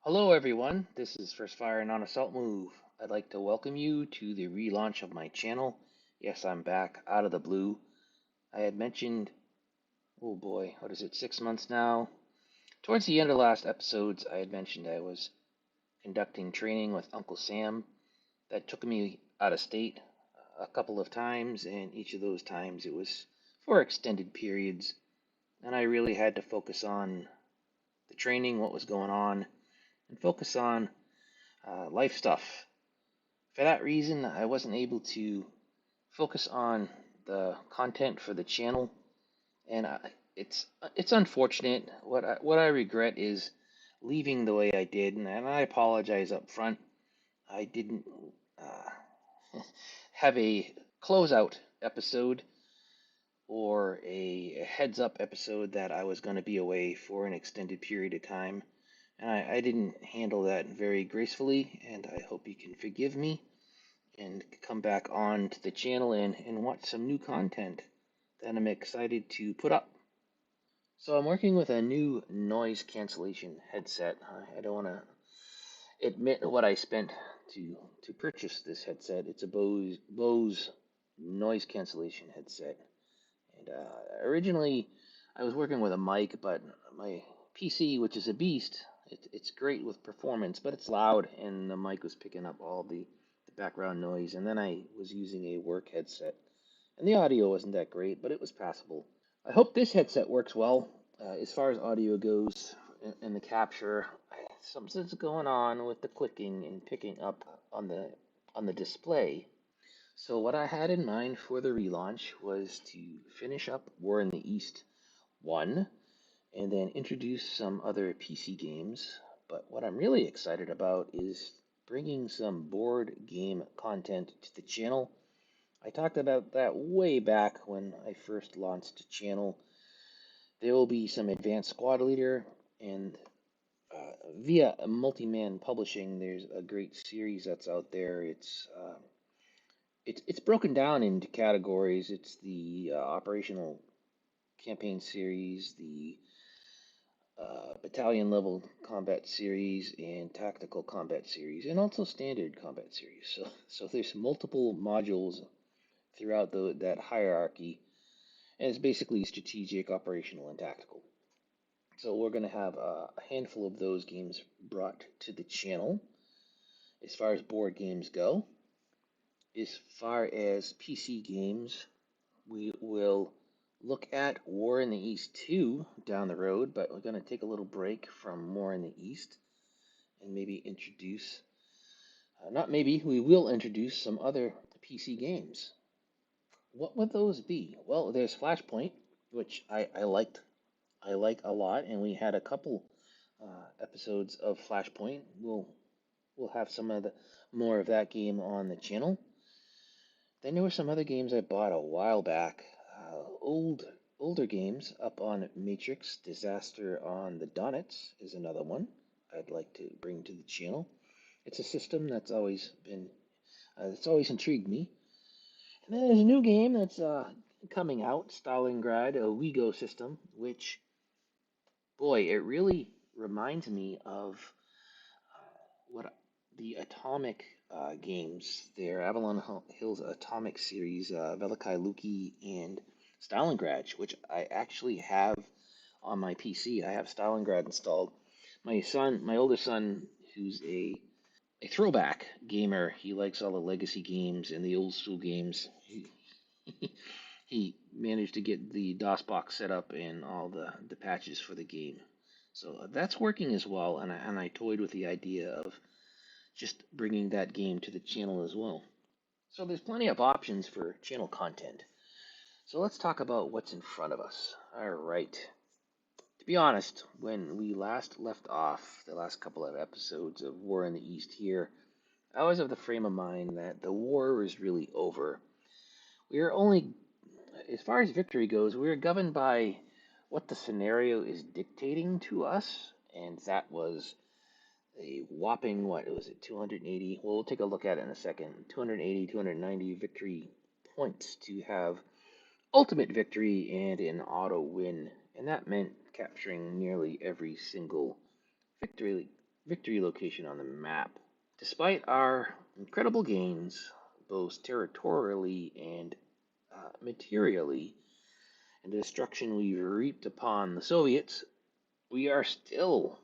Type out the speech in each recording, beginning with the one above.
Hello, everyone. This is First Fire Non-Assault Move. I'd like to welcome you to the relaunch of my channel. Yes, I'm back out of the blue. I had mentioned, oh boy, what is it, 6 months now? Towards the end of the last episodes, I had mentioned I was conducting training with Uncle Sam. That took me out of state a couple of times, and each of those times it was for extended periods. And I really had to focus on the training, what was going on, and focus on life stuff. For that reason, I wasn't able to focus on the content for the channel, and it's unfortunate. What I regret is leaving the way I did, and I apologize up front. I didn't have a closeout episode or a heads up episode that I was going to be away for an extended period of time, and I didn't handle that very gracefully, and I hope you can forgive me and come back on to the channel and watch some new content that I'm excited to put up. So I'm working with a new noise cancellation headset. I don't want to admit what I spent to purchase this headset. It's a Bose noise cancellation headset. And originally I was working with a mic, but my PC, which is a beast, it's great with performance, but it's loud, and the mic was picking up all the background noise. And then I was using a work headset, and the audio wasn't that great, but it was passable. I hope this headset works well as far as audio goes and the capture. Something's going on with the clicking and picking up on the display. So what I had in mind for the relaunch was to finish up War in the East 1 and then introduce some other PC games. But what I'm really excited about is bringing some board game content to the channel. I talked about that way back when I first launched the channel. There will be some advanced squad leader, and via multi-man publishing, there's a great series that's out there. It's broken down into categories. It's the operational campaign series, the battalion level combat series, and tactical combat series, and also standard combat series. So there's multiple modules throughout that hierarchy, and it's basically strategic, operational, and tactical. So we're going to have a handful of those games brought to the channel. As far as board games go, as far as PC games, we will look at War in the East 2 down the road, but we're going to take a little break from War in the East and maybe introduce, not maybe, we will introduce some other PC games. What would those be? Well, there's Flashpoint, which I liked. I like a lot, and we had a couple episodes of Flashpoint. We'll have some of the more of that game on the channel. Then there were some other games I bought a while back, older games up on Matrix. Disaster on the Donuts is another one I'd like to bring to the channel. It's a system that's always intrigued me. And then there's a new game that's coming out, Stalingrad, a WeGo system, which, boy, it really reminds me of what the Atomic games, their Avalon Hills Atomic series, Velikai Luki and Stalingrad, which I actually have on my PC. I have Stalingrad installed. My older son, who's a throwback gamer, he likes all the legacy games and the old school games. He managed to get the DOS box set up and all the patches for the game. So that's working as well, and I toyed with the idea of just bringing that game to the channel as well. So there's plenty of options for channel content. So let's talk about what's in front of us. All right. To be honest, when we last left off the last couple of episodes of War in the East here, I was of the frame of mind that the war was really over. We are only, as far as victory goes, we are governed by what the scenario is dictating to us, and that was a whopping, what was it, 280? Well, we'll take a look at it in a second. 280, 290 victory points to have ultimate victory and an auto win. And that meant capturing nearly every single victory victory location on the map. Despite our incredible gains, both territorially and materially, and the destruction we reaped upon the Soviets, we are still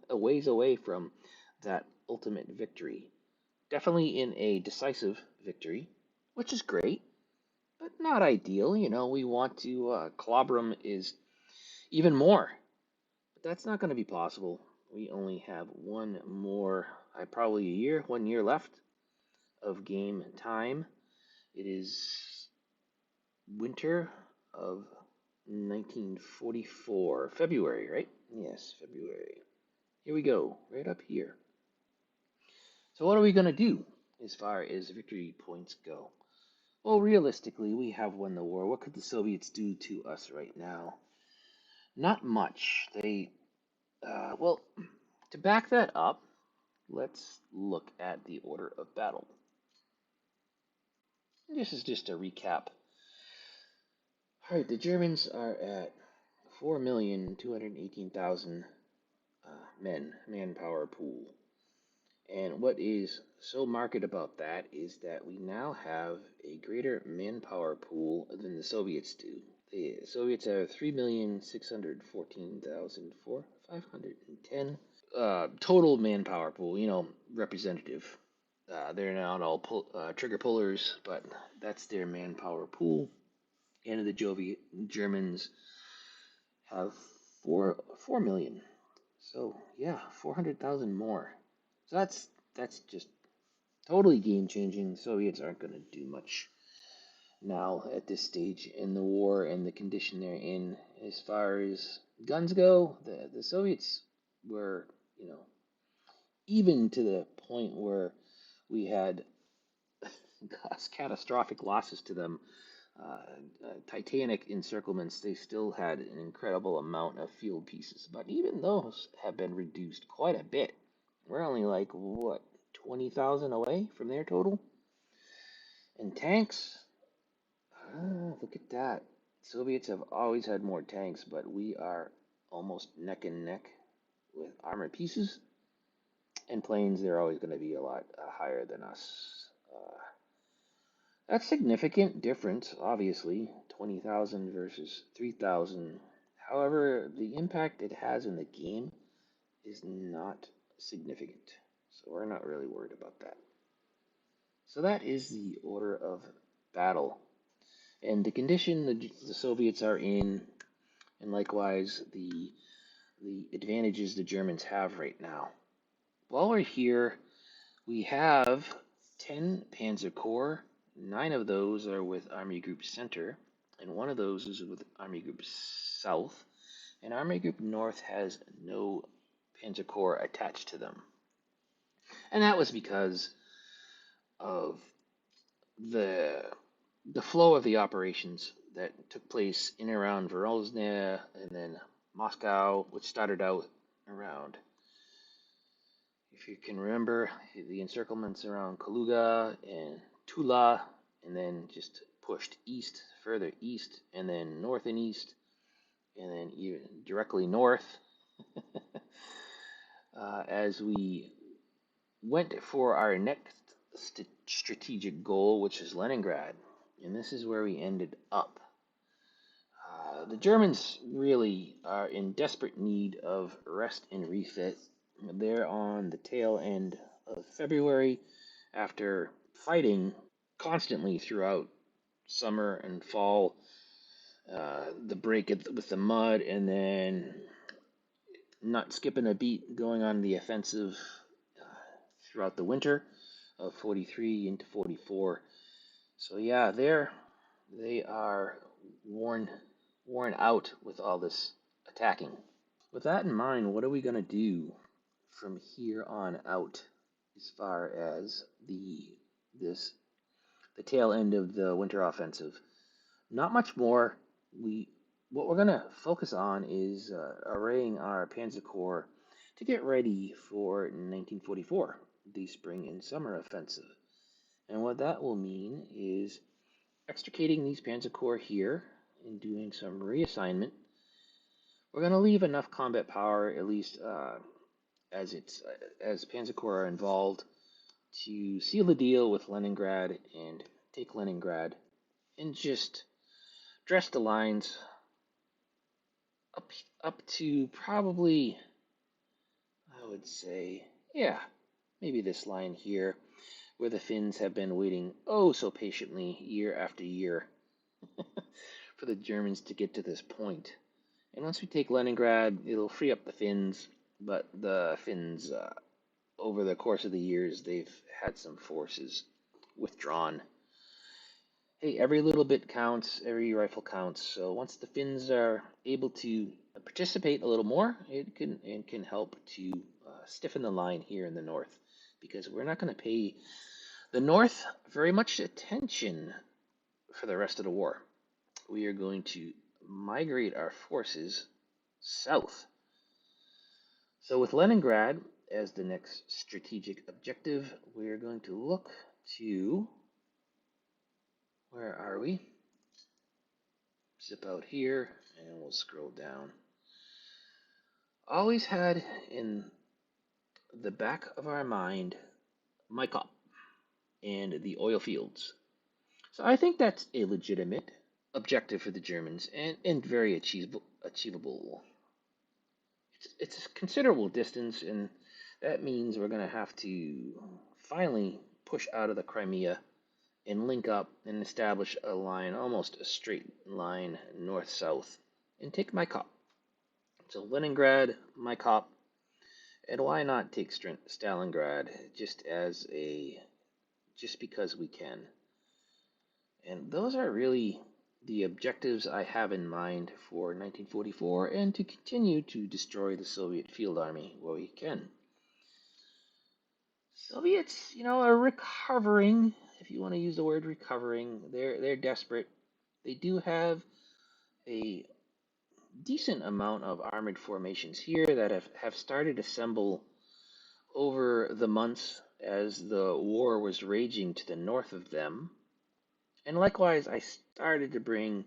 a ways away from that ultimate victory. Definitely in a decisive victory, which is great, but not ideal. We want to clobber them is even more, but that's not going to be possible. We only have one more, probably a year, 1 year left of game time. It is winter of 1944, February, right? Yes, February. Here we go, right up here. So, what are we going to do as far as victory points go? Well, realistically, we have won the war. What could the Soviets do to us right now? Not much. Well, to back that up, let's look at the order of battle. This is just a recap. All right, the Germans are at 4,218,000 manpower pool. And what is so marked about that is that we now have a greater manpower pool than the Soviets do. The Soviets have 3,614,510 total manpower pool, representative. They're not all trigger pullers, but that's their manpower pool. And the Germans have 4 million. So yeah, 400,000 more. So that's just totally game changing. The Soviets aren't going to do much now at this stage in the war and the condition they're in. As far as guns go, the Soviets were, even to the point where we had catastrophic losses to them, Titanic encirclements, they still had an incredible amount of field pieces. But even those have been reduced quite a bit. We're only like, what, 20,000 away from their total? And tanks, look at that. Soviets have always had more tanks, but we are almost neck and neck with armor pieces. And planes, they're always going to be a lot higher than us. That's significant difference, obviously, 20,000 versus 3,000. However, the impact it has in the game is not significant. So we're not really worried about that. So that is the order of battle. And the condition the Soviets are in, and likewise the advantages the Germans have right now. While we're here, we have 10 Panzer Corps. 9 of those are with Army Group Center, and one of those is with Army Group South. And Army Group North has no Panzer Corps attached to them. And that was because of the flow of the operations that took place in and around Verozhny and then Moscow, which started out around, if you can remember, the encirclements around Kaluga and Tula, and then just pushed east, further east, and then north and east, and then even directly north as we went for our next strategic goal, which is Leningrad. And this is where we ended up. The Germans really are in desperate need of rest and refit. They're on the tail end of February after fighting constantly throughout summer and fall. The break with the mud, and then not skipping a beat going on the offensive throughout the winter of 43 into 44. So yeah, they are worn out with all this attacking. With that in mind, what are we going to do from here on out as far as the tail end of the winter offensive? Not much more. What we're going to focus on is arraying our Panzer Corps to get ready for 1944, the spring and summer offensive. And what that will mean is extricating these Panzer Corps here and doing some reassignment, We're going to leave enough combat power, at least as Panzer Corps are involved, to seal the deal with Leningrad and take Leningrad, and just dress the lines up up to probably, I would say, yeah, maybe this line here, where the Finns have been waiting oh so patiently year after year for the Germans to get to this point. And once we take Leningrad, it'll free up the Finns. But the Finns, over the course of the years, they've had some forces withdrawn. Hey, every little bit counts, every rifle counts. So once the Finns are able to participate a little more, it can help to stiffen the line here in the north, because we're not going to pay the north very much attention for the rest of the war. We are going to migrate our forces south. So with Leningrad as the next strategic objective, we are going to look to, where are we? Zip out here and we'll scroll down. Always had in the back of our mind Maikop and the oil fields. So I think that's a legitimate objective for the Germans, and very achievable. It's a considerable distance, and that means we're going to have to finally push out of the Crimea and link up and establish a line, almost a straight line north-south, and take Maikop. So Leningrad, Maikop, and why not take Stalingrad just because we can. And those are really the objectives I have in mind for 1944, and to continue to destroy the Soviet field army where we can. Soviets, are recovering, if you want to use the word recovering. They're desperate. They do have a decent amount of armored formations here that have started to assemble over the months as the war was raging to the north of them. And likewise, I started to bring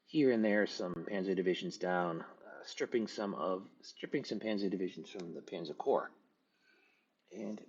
here and there some panzer divisions down, stripping some panzer divisions from the Panzer Corps. And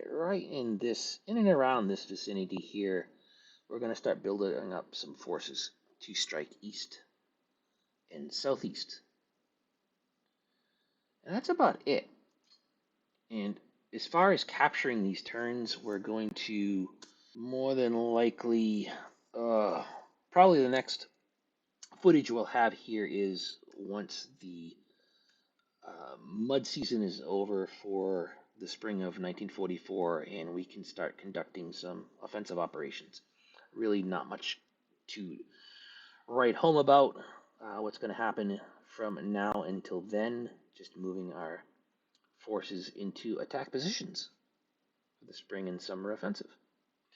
right in and around this vicinity here, we're going to start building up some forces to strike east and southeast. And that's about it. And as far as capturing these turns, we're going to more than likely, probably the next footage we'll have here is once the mud season is over for the spring of 1944, and we can start conducting some offensive operations. Really not much to write home about what's going to happen from now until then, just moving our forces into attack positions for the spring and summer offensive.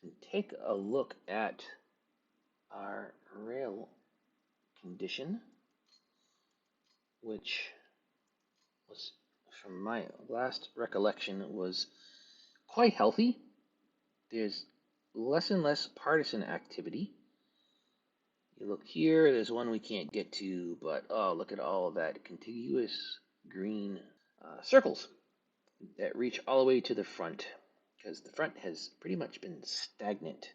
And take a look at our rail condition, which was, from my last recollection, was quite healthy. There's less and less partisan activity. You look here, there's one we can't get to, but oh, look at all of that contiguous green circles that reach all the way to the front, because the front has pretty much been stagnant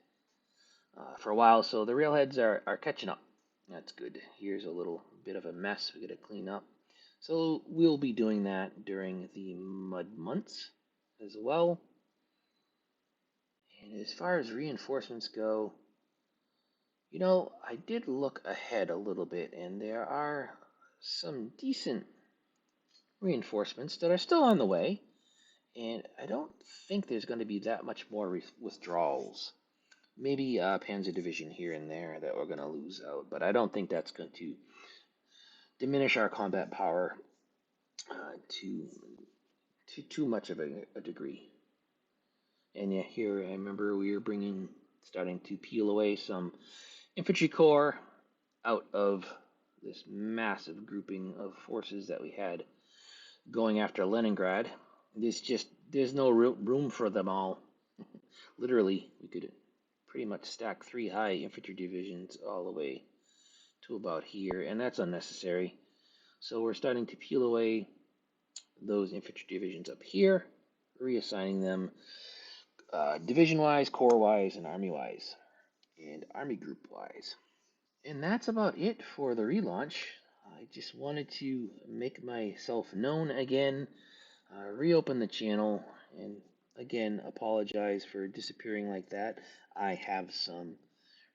for a while, so the railheads are catching up. That's good. Here's a little bit of a mess we got to clean up. So we'll be doing that during the mud months as well. And as far as reinforcements go, I did look ahead a little bit, and there are some decent reinforcements that are still on the way, and I don't think there's going to be that much more withdrawals. Maybe a Panzer Division here and there that we're going to lose out, but I don't think that's going to diminish our combat power to too much of a degree. And yeah, here I remember we were starting to peel away some infantry corps out of this massive grouping of forces that we had going after Leningrad. There's no room for them all. Literally, we could pretty much stack 3 high infantry divisions all the way to about here, and that's unnecessary. So we're starting to peel away those infantry divisions up here, reassigning them division-wise, corps-wise, and army-wise, and army group-wise. And that's about it for the relaunch. I just wanted to make myself known again, reopen the channel, and again apologize for disappearing like that. I have some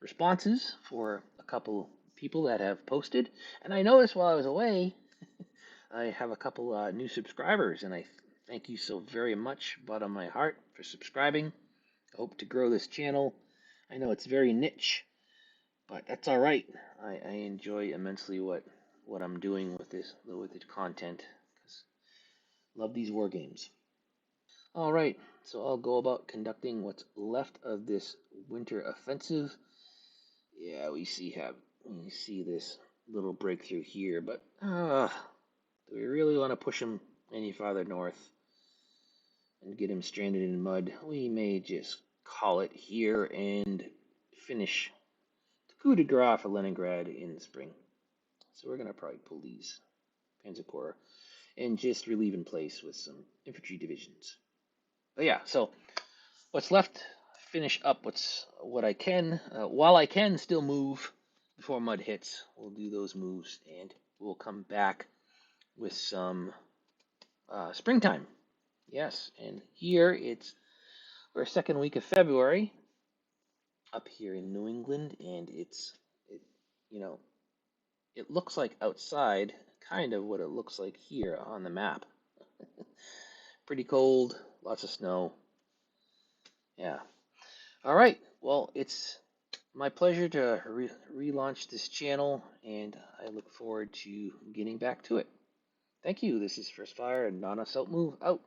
responses for a couple people that have posted, and I noticed while I was away, I have a couple new subscribers, and I thank you so very much, bottom of my heart, for subscribing. I hope to grow this channel. I know it's very niche, but that's all right. I enjoy immensely what I'm doing with this content. 'Cause love these war games. All right, so I'll go about conducting what's left of this winter offensive. Yeah, we see this little breakthrough here, but do we really want to push him any farther north and get him stranded in mud? We may just call it here and finish the coup de grace for Leningrad in the spring. So we're gonna probably pull these Panzer Corps and just relieve in place with some infantry divisions. But yeah, so what's left? Finish up what I can while I can still move before mud hits. We'll do those moves and we'll come back with some springtime. Yes, and here we're second week of February up here in New England, and it you know it looks like outside kind of what it looks like here on the map. Pretty cold, lots of snow. Yeah. All right. Well, it's my pleasure to relaunch this channel, and I look forward to getting back to it. Thank you. This is First Fire and Nana Self Move out.